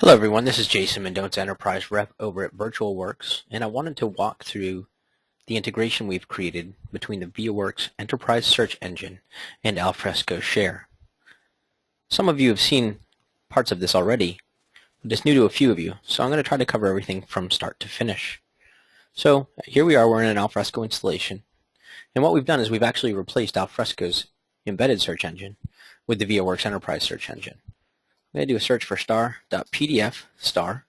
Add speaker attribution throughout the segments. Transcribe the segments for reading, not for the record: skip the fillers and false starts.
Speaker 1: Hello everyone, this is Jason Mendoza, Enterprise Rep over at VirtualWorks, and I wanted to walk through the integration we've created between the ViaWorks Enterprise Search Engine and Alfresco Share. Some of you have seen parts of this already, but it's new to a few of you, so I'm going to try to cover everything from start to finish. So here we are, we're in an Alfresco installation, and what we've done is we've actually replaced Alfresco's embedded search engine with the ViaWorks Enterprise Search Engine. I'm going to do a search for star.pdf star,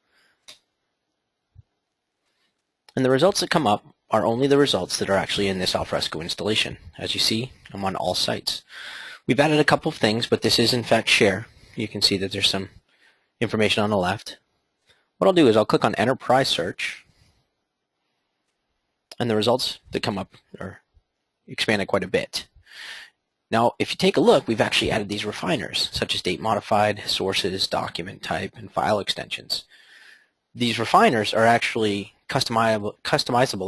Speaker 1: and the results that come up are only the results that are actually in this Alfresco installation. As you see, I'm on all sites. We've added a couple of things, but this is in fact Share. You can see that there's some information on the left. What I'll do is I'll click on Enterprise Search, and the results that come up are expanded quite a bit. Now, if you take a look, we've actually added these refiners, such as date modified, sources, document type, and file extensions. These refiners are actually customizable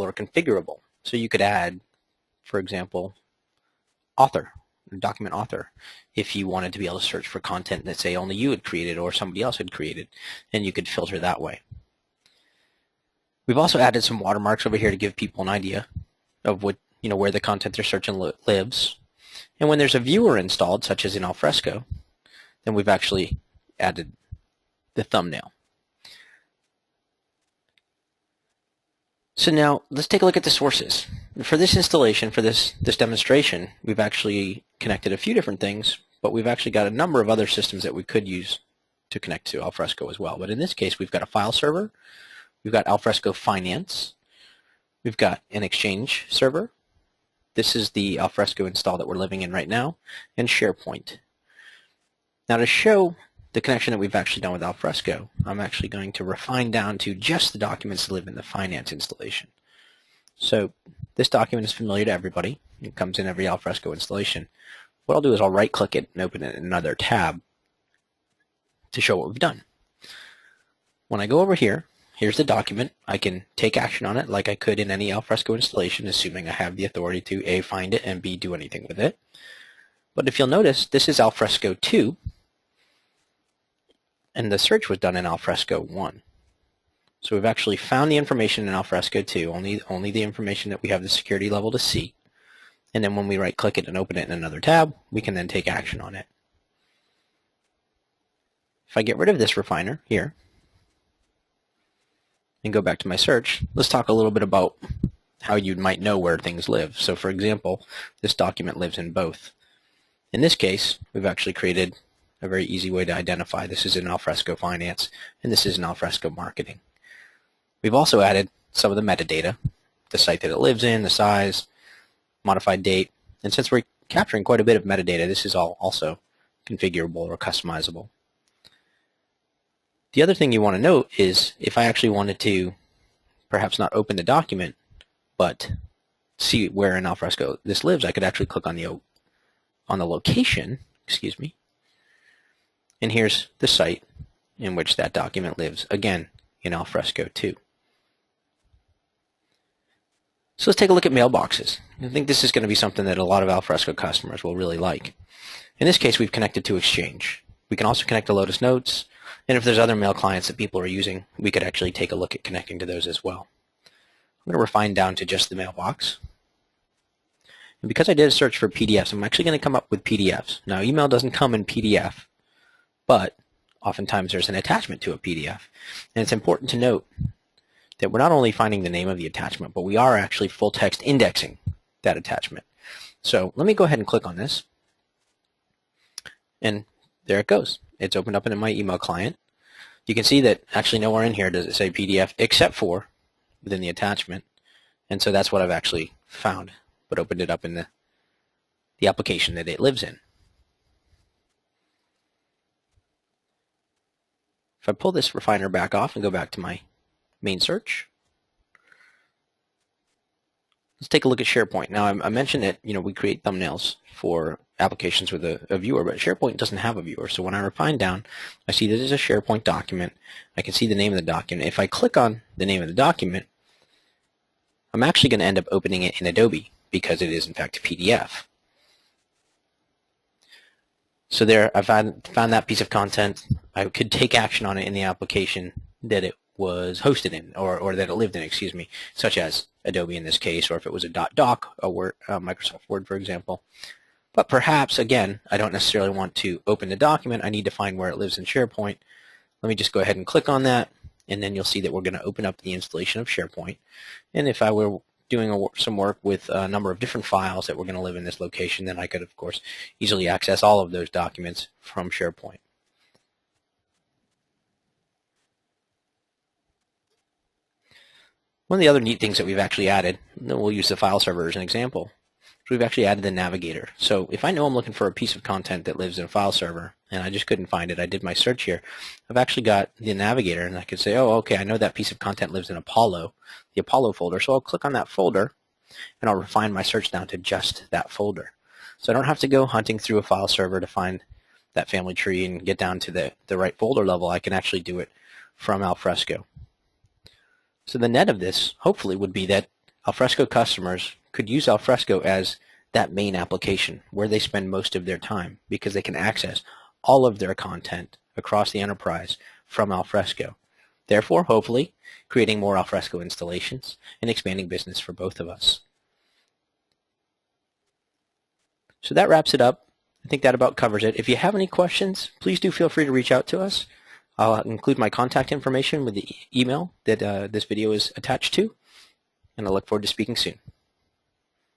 Speaker 1: or configurable. So you could add, for example, author, document author, if you wanted to be able to search for content that, say, only you had created or somebody else had created, and you could filter that way. We've also added some watermarks over here to give people an idea of what, where the content they're searching lives. And when there's a viewer installed, such as in Alfresco, then we've actually added the thumbnail. So now let's take a look at the sources. For this installation, for this demonstration, we've actually connected a few different things, but we've actually got a number of other systems that we could use to connect to Alfresco as well. But in this case, we've got a file server, we've got Alfresco Finance, we've got an Exchange server. This is the Alfresco install that we're living in right now, and SharePoint. Now to show the connection that we've actually done with Alfresco, I'm actually going to refine down to just the documents that live in the finance installation. So this document is familiar to everybody. It comes in every Alfresco installation. What I'll do is I'll right-click it and open it in another tab to show what we've done. When I go over here, here's the document. I can take action on it like I could in any Alfresco installation, assuming I have the authority to A, find it, and B, do anything with it. But if you'll notice, this is Alfresco 2, and the search was done in Alfresco 1. So we've actually found the information in Alfresco 2, only the information that we have the security level to see. And then when we right-click it and open it in another tab, we can then take action on it. If I get rid of this refiner here, and go back to my search, let's talk a little bit about how you might know where things live. So for example, this document lives in both. In this case, we've actually created a very easy way to identify this is in Alfresco Finance and this is in Alfresco Marketing. We've also added some of the metadata, the site that it lives in, the size, modified date, and since we're capturing quite a bit of metadata, this is all also configurable or customizable. The other thing you want to note is if I actually wanted to perhaps not open the document but see where in Alfresco this lives, I could actually click on the location, and here's the site in which that document lives, again in Alfresco 2. So let's take a look at mailboxes. I think this is going to be something that a lot of Alfresco customers will really like. In this case, we've connected to Exchange. We can also connect to Lotus Notes, and if there's other mail clients that people are using, we could actually take a look at connecting to those as well. I'm going to refine down to just the mailbox. And because I did a search for PDFs, I'm actually going to come up with PDFs. Now, email doesn't come in PDF, but oftentimes there's an attachment to a PDF. And it's important to note that we're not only finding the name of the attachment, but we are actually full text indexing that attachment. So let me go ahead and click on this. And there it goes. It's opened up in my email client. You can see that actually nowhere in here does it say PDF except for within the attachment. And so that's what I've actually found, but opened it up in the application that it lives in. If I pull this refiner back off and go back to my main search, let's take a look at SharePoint. Now I mentioned that we create thumbnails for applications with a viewer, but SharePoint doesn't have a viewer. So when I refine down, I see this is a SharePoint document. I can see the name of the document. If I click on the name of the document, I'm actually going to end up opening it in Adobe because it is in fact a PDF. So there, I found that piece of content. I could take action on it in the application that it was hosted in, or that it lived in, excuse me, such as Adobe in this case, or if it was a .doc, Microsoft Word, for example. But perhaps, again, I don't necessarily want to open the document. I need to find where it lives in SharePoint. Let me just go ahead and click on that, and then you'll see that we're going to open up the installation of SharePoint. And if I were doing some work with a number of different files that were going to live in this location, then I could, of course, easily access all of those documents from SharePoint. One of the other neat things that we've actually added, and we'll use the file server as an example, is we've actually added the navigator. So if I know I'm looking for a piece of content that lives in a file server and I just couldn't find it, I did my search here, I've actually got the navigator, and I could say, oh, okay, I know that piece of content lives in Apollo, the Apollo folder, so I'll click on that folder and I'll refine my search down to just that folder. So I don't have to go hunting through a file server to find that family tree and get down to the right folder level. I can actually do it from Alfresco. So the net of this, hopefully, would be that Alfresco customers could use Alfresco as that main application where they spend most of their time, because they can access all of their content across the enterprise from Alfresco. Therefore, hopefully, creating more Alfresco installations and expanding business for both of us. So that wraps it up. I think that about covers it. If you have any questions, please do feel free to reach out to us. I'll include my contact information with the email that this video is attached to, and I look forward to speaking soon.